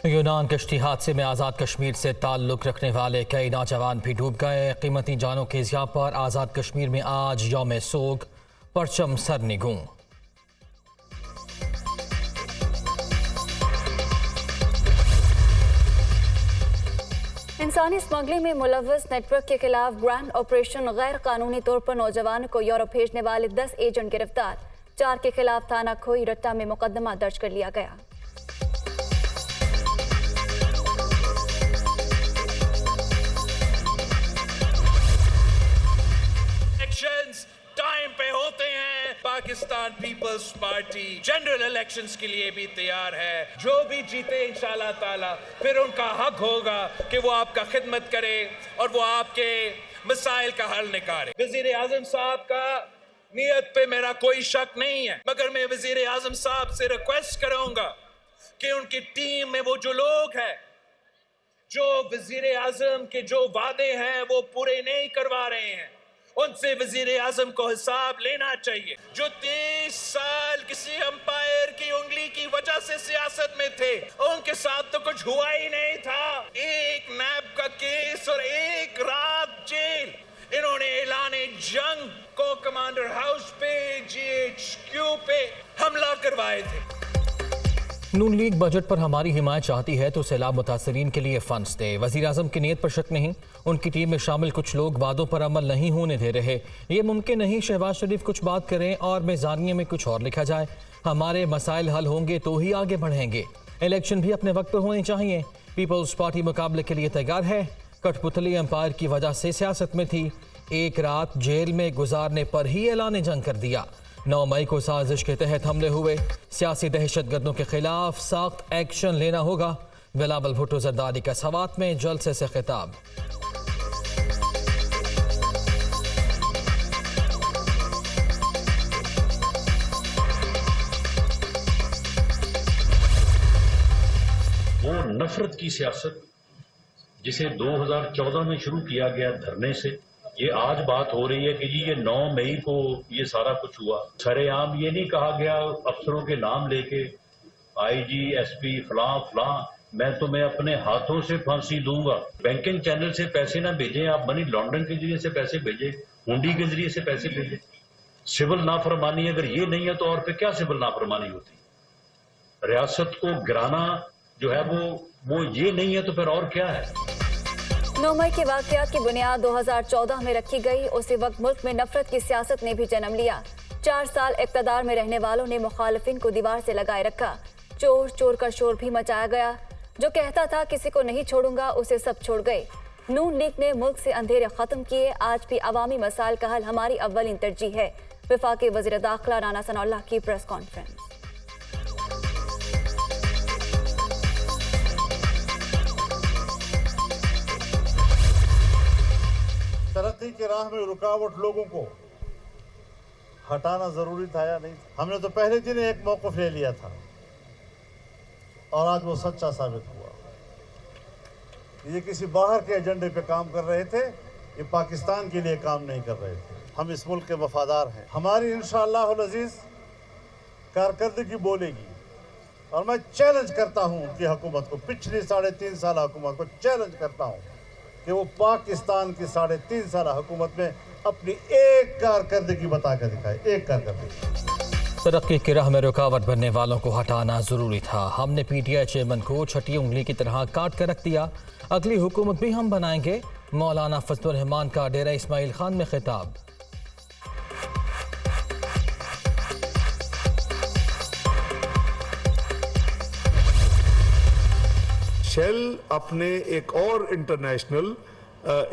यूनान कश्ती हादसे में आज़ाद कश्मीर से ताल्लुक़ रखने वाले कई नौजवान भी डूब गए। कीमती जानों के ज़िया पर आज़ाद कश्मीर में आज यौम सोग, परचम सरनिगूं। इंसानी स्मगलिंग में मुलव्वस नेटवर्क के खिलाफ ग्रैंड ऑपरेशन गैर कानूनी तौर पर नौजवानों को यूरोप भेजने वाले 10 एजेंट गिरफ्तार। 4 के खिलाफ थाना खोई रट्टा में मुकदमा दर्ज कर लिया गया। टाइम पे होते हैं। पाकिस्तान पीपल्स पार्टी जनरल इलेक्शंस के लिए भी तैयार है। जो भी जीते इंशाल्लाह ताला फिर उनका हक होगा कि वो आपका खिदमत करे और वो आपके मसाइल का हल निकाले। वजीर आजम साहब का नियत पे मेरा कोई शक नहीं है, मगर मैं वजीर आजम साहब से रिक्वेस्ट करूंगा कि उनकी टीम में वो जो लोग हैं जो वजीर आजम के जो वादे हैं वो पूरे नहीं करवा रहे हैं, उनसे वजीर आजम को हिसाब लेना चाहिए। जो 30 साल किसी अंपायर की उंगली की वजह से सियासत में थे, उनके साथ तो कुछ हुआ ही नहीं था। एक नैब का केस और एक रात जेल। इन्होंने ऐलाने जंग को कमांडर हाउस पे, GHQ पे हमला करवाए थे। नून लीग बजट पर हमारी हिमायत चाहती है तो सैलाब मुतासरीन के लिए फंड्स दे। वज़ीर आज़म की नीयत पर शक नहीं। उनकी टीम में शामिल कुछ लोग वादों पर अमल नहीं होने दे रहे। ये मुमकिन नहीं शहबाज शरीफ कुछ बात करें और मेज़ानिए में कुछ और लिखा जाए। हमारे मसाइल हल होंगे तो ही आगे बढ़ेंगे। इलेक्शन भी अपने वक्त पर होने चाहिए। पीपल्स पार्टी मुकाबले के लिए तैयार है। कठपुतली एम्पायर की वजह से सियासत में थी। एक रात जेल में गुजारने पर ही ऐलान जंग कर दिया। 9 मई को साजिश के तहत हमले हुए। सियासी दहशतगर्दों के खिलाफ सख्त एक्शन लेना होगा। बिलावल भुट्टो जरदारी का सवात में जलसे से खिताब। वो नफरत की सियासत जिसे 2014 में शुरू किया गया धरने से, ये आज बात हो रही है कि जी ये 9 मई को ये सारा कुछ हुआ। सरेआम ये नहीं कहा गया अफसरों के नाम लेके IG SP फलां फलां मैं तुम्हें अपने हाथों से फांसी दूंगा। बैंकिंग चैनल से पैसे ना भेजें आप, मनी लॉन्ड्रिंग के जरिए से पैसे भेजें, हुंडी के जरिए से पैसे भेजें। सिविल नाफरमानी अगर ये नहीं है तो और फिर क्या सिविल नाफरमानी होती है? रियासत को गिराना जो है वो ये नहीं है तो फिर और क्या है? 9 मई के वाकयात की बुनियाद 2014 में रखी गई। उसी वक्त मुल्क में नफरत की सियासत ने भी जन्म लिया। 4 साल इक़्तिदार में रहने वालों ने मुखालिफिन को दीवार से लगाए रखा। चोर चोर का शोर भी मचाया गया। जो कहता था किसी को नहीं छोड़ूंगा उसे सब छोड़ गए। नून लीग ने मुल्क से अंधेरे खत्म किए। आज भी अवामी मसाइल का हल हमारी अव्वलीन तरजीह है। वफाकी वज़ीर दाखिला राना सनाउल्लाह की प्रेस कॉन्फ्रेंस। तरक्की की राह में रुकावट लोगों को हटाना जरूरी था या नहीं? हमने तो पहले दिन एक मौक़िफ़ ले लिया था और आज वो सच्चा साबित हुआ। ये किसी बाहर के एजेंडे पे काम कर रहे थे, ये पाकिस्तान के लिए काम नहीं कर रहे थे। हम इस मुल्क के वफादार हैं। हमारी इंशाअल्लाह अज़ीज़ कारकर्दगी बोलेगी और मैं चैलेंज करता हूँ उनकी हुकूमत को, पिछली 3.5 साल हुकूमत को चैलेंज करता हूँ कि वो पाकिस्तान की 3.5 साल हुकूमत में अपनी एक कारकर्दगी बता कर दिखाए, एक कारकर्दगी। तरक्की की राह में रुकावट बनने वालों को हटाना जरूरी था। हमने PTI चेयरमैन को छठी उंगली की तरह काट कर रख दिया। अगली हुकूमत भी हम बनाएंगे। मौलाना फजलुर रहमान का डेरा इस्माइल खान में खिताब। शेल अपने एक और इंटरनेशनल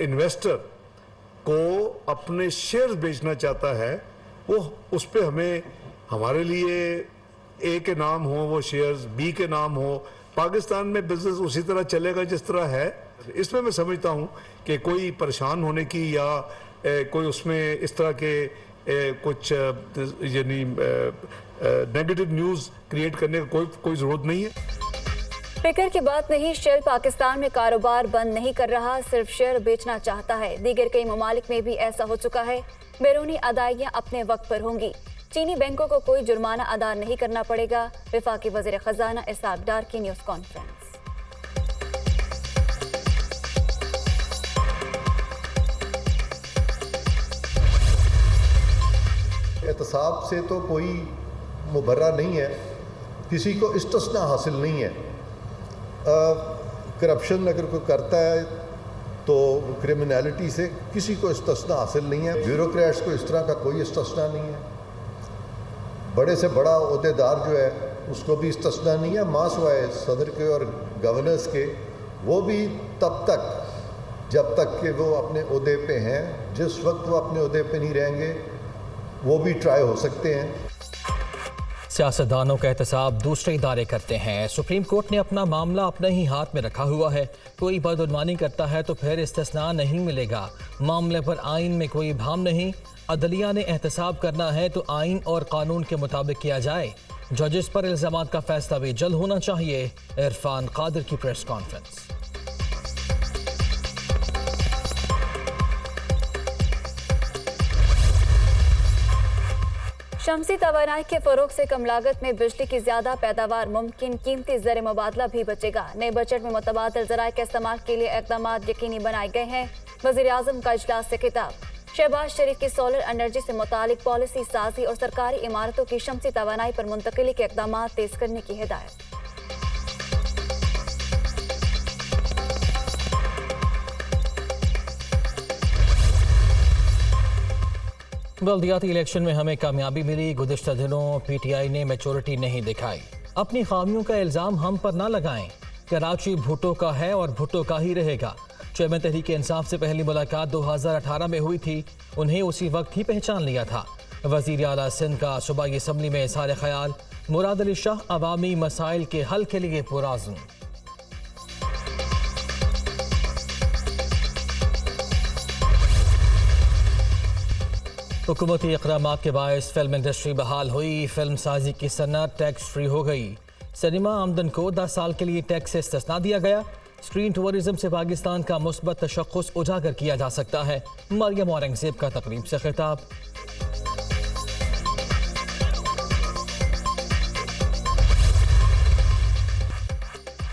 इन्वेस्टर को अपने शेयर्स बेचना चाहता है। वो उस पे हमें, हमारे लिए A के नाम हो वो शेयर्स, B के नाम हो। पाकिस्तान में बिजनेस उसी तरह चलेगा जिस तरह है। इसमें मैं समझता हूँ कि कोई परेशान होने की या कोई उसमें इस तरह के कुछ यानी नेगेटिव न्यूज़ क्रिएट करने का कोई ज़रूरत नहीं है। फिक्र की बात नहीं। शेल पाकिस्तान में कारोबार बंद नहीं कर रहा, सिर्फ शेयर बेचना चाहता है। दीगर कई ममालिक में भी ऐसा हो चुका है। बैरूनी अदायगियां अपने वक्त पर होंगी। चीनी बैंकों को कोई जुर्माना अदा नहीं करना पड़ेगा। वफाकी वज़ीर खजाना इसहाक डार की न्यूज़ कॉन्फ्रेंस। एहतसाब से तो कोई मुबर्रा नहीं है, किसी को इस्तिस्ना हासिल नहीं है। करप्शन अगर कोई करता है तो क्रिमिनलिटी से किसी को इस्तिस्ना हासिल नहीं है। ब्यूरोक्रेट्स को इस तरह का कोई इस्तिस्ना नहीं है। बड़े से बड़ा ओहदेदार जो है उसको भी इस्तिस्ना नहीं है, मासवाए सदर के और गवर्नर्स के, वो भी तब तक जब तक कि वो अपने ओहदे पे हैं। जिस वक्त वो अपने ओहदे पे नहीं रहेंगे वो भी ट्राई हो सकते हैं। सियासतदानों का एहतसाब दूसरे इदारे करते हैं। सुप्रीम कोर्ट ने अपना मामला अपने ही हाथ में रखा हुआ है। कोई बदउनवानी करता है तो फिर इस्तिस्ना नहीं मिलेगा। मामले पर आइन में कोई भाम नहीं। अदलिया ने एहतसाब करना है तो आइन और कानून के मुताबिक किया जाए। जजेस पर इल्जामात का फैसला भी जल्द होना चाहिए। इरफान कादिर की प्रेस कॉन्फ्रेंस। शमसी तवानाई के फरोग से कम लागत में बिजली की ज्यादा पैदावार मुमकिन, कीमती ज़र मुबादला भी बचेगा। नए बजट में मुतबादिल ज़राए के इस्तेमाल के लिए इक़दाम यकीनी बनाए गए हैं। वज़ीर आज़म का इजलास से खिताब। शहबाज शरीफ की सोलर एनर्जी से मुतालिक पॉलिसी साजी और सरकारी इमारतों की शमसी तवानाई पर मुंतकिली के इक़दाम तेज करने की हिदायत। बल्दियाती इलेक्शन में हमें कामयाबी मिली। गुज़िश्ता दिनों PTI ने मैच्योरिटी नहीं दिखाई। अपनी खामियों का इल्ज़ाम हम पर ना लगाएं। कराची भुट्टो का है और भुट्टो का ही रहेगा। चेयरमैन तहरीक इंसाफ से पहली मुलाकात 2018 में हुई थी। उन्हें उसी वक्त ही पहचान लिया था। वज़ीर आला सिंध का सूबाई असम्बली में इज़हार ख्याल। मुराद अली शाह अवामी मसाइल के हल के लिए पुराज़्म। हुकूमती इक़दामात के बायस फिल्म इंडस्ट्री बहाल हुई। फिल्म साजी की सनत टैक्स फ्री हो गई। सिनेमा आमदन को 10 साल के लिए टैक्स से इस्तिस्ना दिया गया। स्क्रीन टूरिज्म से पाकिस्तान का मुस्बत तशख्खुस उजागर किया जा सकता है। मरियम औरंगज़ेब का तकरीब से खिताब।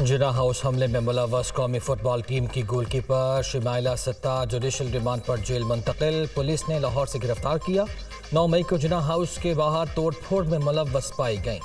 जिना हाउस हमले में मुलव्वस कौमी फुटबॉल टीम की गोलकीपर शिमाइला सत्तार जुडिशल रिमांड पर जेल मुंतकिल। पुलिस ने लाहौर से गिरफ्तार किया। 9 मई को जिना हाउस के बाहर तोड़ फोड़ में मुलव्वस पाई गई।